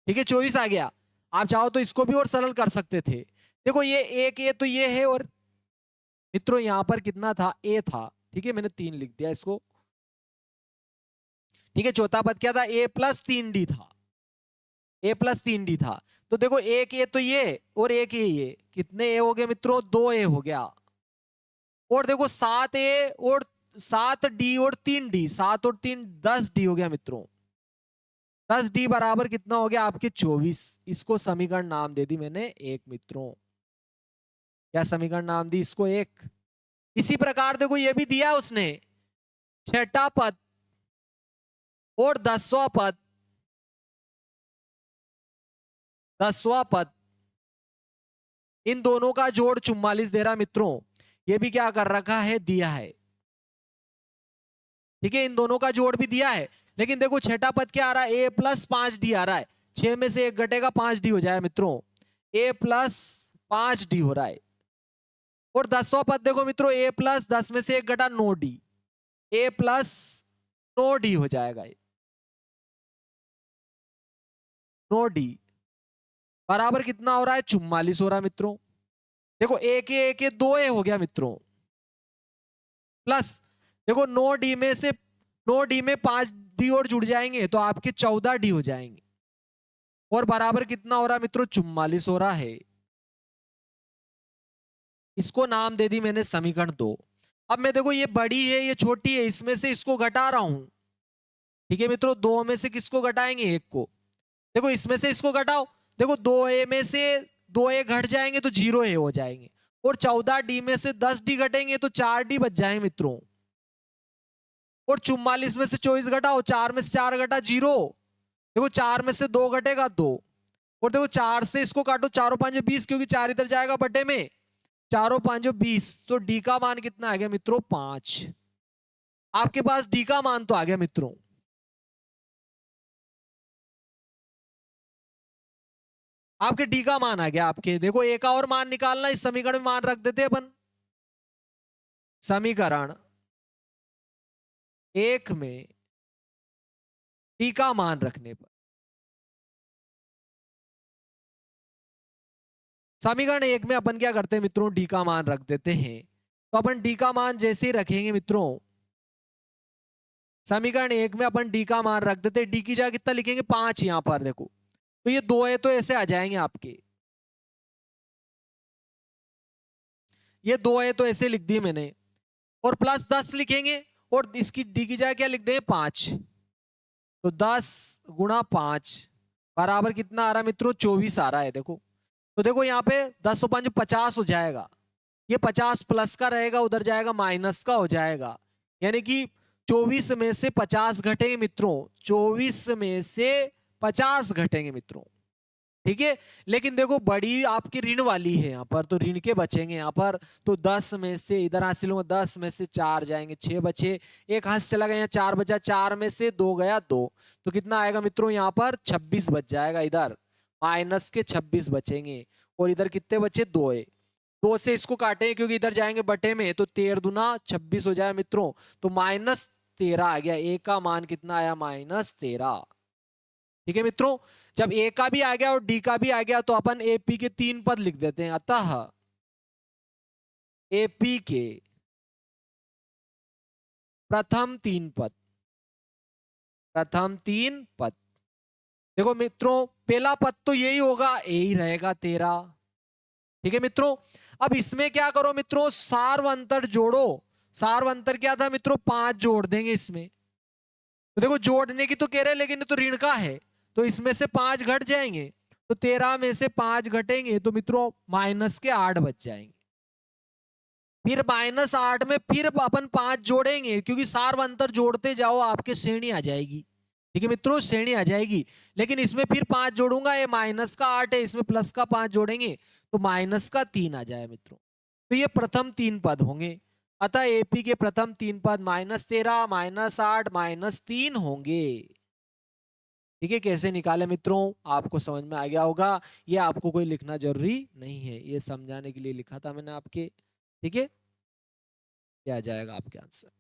ठीक है, 24 आ गया। आप चाहो तो इसको भी और सरल कर सकते थे। देखो ये एक ए तो ये है, और मित्रों यहां पर कितना था, ए था। ठीक है, मैंने 3 लिख दिया इसको। ठीक है, चौथा पद क्या था, ए प्लस 3d था, ए प्लस 3d था। तो देखो एक ए तो ये और एक ये, कितने ए हो गए मित्रों, 2 ए हो गया। और देखो 7 ए और 7d और 3d, 7 और 3 10d हो गया मित्रों। 10d बराबर कितना हो गया आपके 24। इसको समीकरण नाम दे दी मैंने एक मित्रों। क्या समीकरण नाम दी इसको, एक। इसी प्रकार देखो ये भी दिया उसने, छठा पद और 10वां पद, 10वां पद, इन दोनों का जोड़ 44 दे रहा मित्रों। ये भी क्या कर रखा है, दिया है। ठीक है, इन दोनों का जोड़ भी दिया है। लेकिन देखो छठा पद क्या आ रहा है, ए प्लस 5d आ रहा है, 6 में से 1 घटेगा 5d हो जाए मित्रों, ए प्लस 5d हो रहा है। और 10वां पद देखो मित्रों, ए प्लस 10 में से 1 घटा 9d, ए प्लस 9d हो जाएगा, 9d बराबर कितना हो रहा है, 44 हो रहा है मित्रों। देखो एक ए 2 ए हो गया मित्रों, प्लस देखो 9d में से 9d में 5d और जुड़ जाएंगे तो आपके 14d हो जाएंगे, और बराबर कितना हो रहा है मित्रों, 44 हो रहा है। इसको नाम दे दी मैंने समीकरण 2। अब मैं देखो ये बड़ी है ये छोटी है, इसमें से इसको घटा रहा हूं। ठीक है मित्रों, 2 में से किसको घटाएंगे, 1 को। देखो इसमें से इसको घटाओ, देखो 2a में से 2a घट जाएंगे तो 0a हो जाएंगे, और 14d में से 10d घटेंगे तो 4d बच जाएंगे मित्रों। और 44 में से 24 घटाओ, 4 में से 4 घटा 0, देखो 4 में से 2 घटेगा 2, और देखो 4 से इसको काटो, 4 5 20, क्योंकि 4 इधर जाएगा बटे में, 4 5 20, तो डी का मान कितना आ गया मित्रों, 5। आपके पास डी का मान तो आ गया मित्रों। आपके डी का मान आ गया आपके। देखो ए का और मान निकालना, इस समीकरण में मान रख देते अपन। समीकरण 1 में डी का मान रखने पर, समीकरण 1 में अपन क्या करते हैं मित्रों, डी का मान रख देते हैं। तो अपन डी का मान जैसे ही रखेंगे मित्रों, समीकरण 1 में अपन डी का मान रख देते हैं, डी की जगह कितना लिखेंगे, 5 यहां पर देखो, तो ये 2 है तो ऐसे आ जाएंगे आपके, ये 2 है तो ऐसे लिख दिए मैंने, और प्लस 10 लिखेंगे और इसकी डी की जगह क्या लिख दें 5। तो 10 गुणा 5 बराबर कितना आ रहा है मित्रों 24 आ रहा है। देखो तो देखो यहाँ पे 10 और 5 50 हो जाएगा, ये 50 प्लस का रहेगा, उधर जाएगा माइनस का हो जाएगा, यानी कि 24 में से 50 घटेंगे मित्रों, 24 में से 50 घटेंगे मित्रों, ठीक है। लेकिन देखो बड़ी आपकी ऋण वाली है यहाँ पर, तो ऋण के बचेंगे यहाँ पर, तो 10 में से इधर हासिल होगा, 10 में से 4 जाएंगे, 6 बचे, एक हाथ से चला गया, यहाँ 4 बचा, 4 में से 2 गया 2, तो कितना आएगा मित्रों यहाँ पर 26 बच जाएगा, इधर माइनस के 26 बचेंगे, और इधर कितने बचे 2 है, 2 से इसको काटेंगे क्योंकि इधर जाएंगे बटे में, तो 13 दूना 26 हो जाए मित्रों, तो -13 आ गया, ए का मान कितना आया -13, ठीक है मित्रों। जब ए का भी आ गया और डी का भी आ गया तो अपन एपी के 3 पद लिख देते हैं, अतः एपी के प्रथम 3 पद, प्रथम 3 पद, देखो मित्रों पहला पद तो यही होगा, ए ही रहेगा 13, ठीक है मित्रों। अब इसमें क्या करो मित्रों, सार्वंतर जोड़ो, सार्वंतर क्या था मित्रों 5 जोड़ देंगे इसमें, तो देखो जोड़ने की तो कह रहे हैं लेकिन तो ऋण का है, तो इसमें से 5 घट जाएंगे, तो 13 में से 5 घटेंगे तो मित्रों माइनस के 8 बच जाएंगे, फिर -8 में फिर अपन 5 जोड़ेंगे, क्योंकि सार्वंतर जोड़ते जाओ आपके श्रेणी आ जाएगी, ठीक है मित्रों श्रेणी आ जाएगी, लेकिन इसमें फिर 5 जोड़ूंगा, ये माइनस का 8 है, इसमें प्लस का 5 जोड़ेंगे तो माइनस का 3 आ जाए मित्रों, तो ये प्रथम 3 पद होंगे, अतः एपी के प्रथम 3 पद -13 -8 -3 होंगे, ठीक है। कैसे निकाले मित्रों आपको समझ में आ गया होगा, ये आपको कोई लिखना जरूरी नहीं है, ये समझाने के लिए लिखा था मैंने आपके, ठीक है। क्या आ जाएगा आपके आंसर,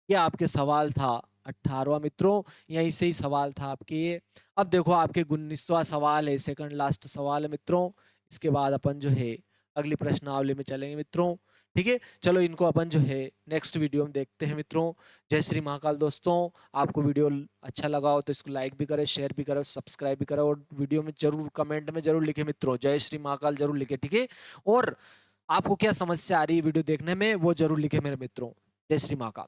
ये आपके सवाल था 18वां मित्रों, यहीं से ही सवाल था आपके ये। अब देखो आपके 19वां सवाल है, सेकंड लास्ट सवाल है मित्रों, इसके बाद अपन जो है अगली प्रश्नावली में चलेंगे मित्रों, ठीक है। चलो इनको अपन जो है नेक्स्ट वीडियो में देखते हैं मित्रों। जय श्री महाकाल दोस्तों, आपको वीडियो अच्छा लगा हो तो इसको लाइक भी करें, शेयर भी करें, सब्सक्राइब भी करें, और वीडियो में जरूर कमेंट में जरूर लिखे मित्रों जय श्री महाकाल जरूर लिखे, ठीक है। और आपको क्या समस्या आ रही है वीडियो देखने में वो जरूर लिखे मेरे मित्रों। जय श्री महाकाल।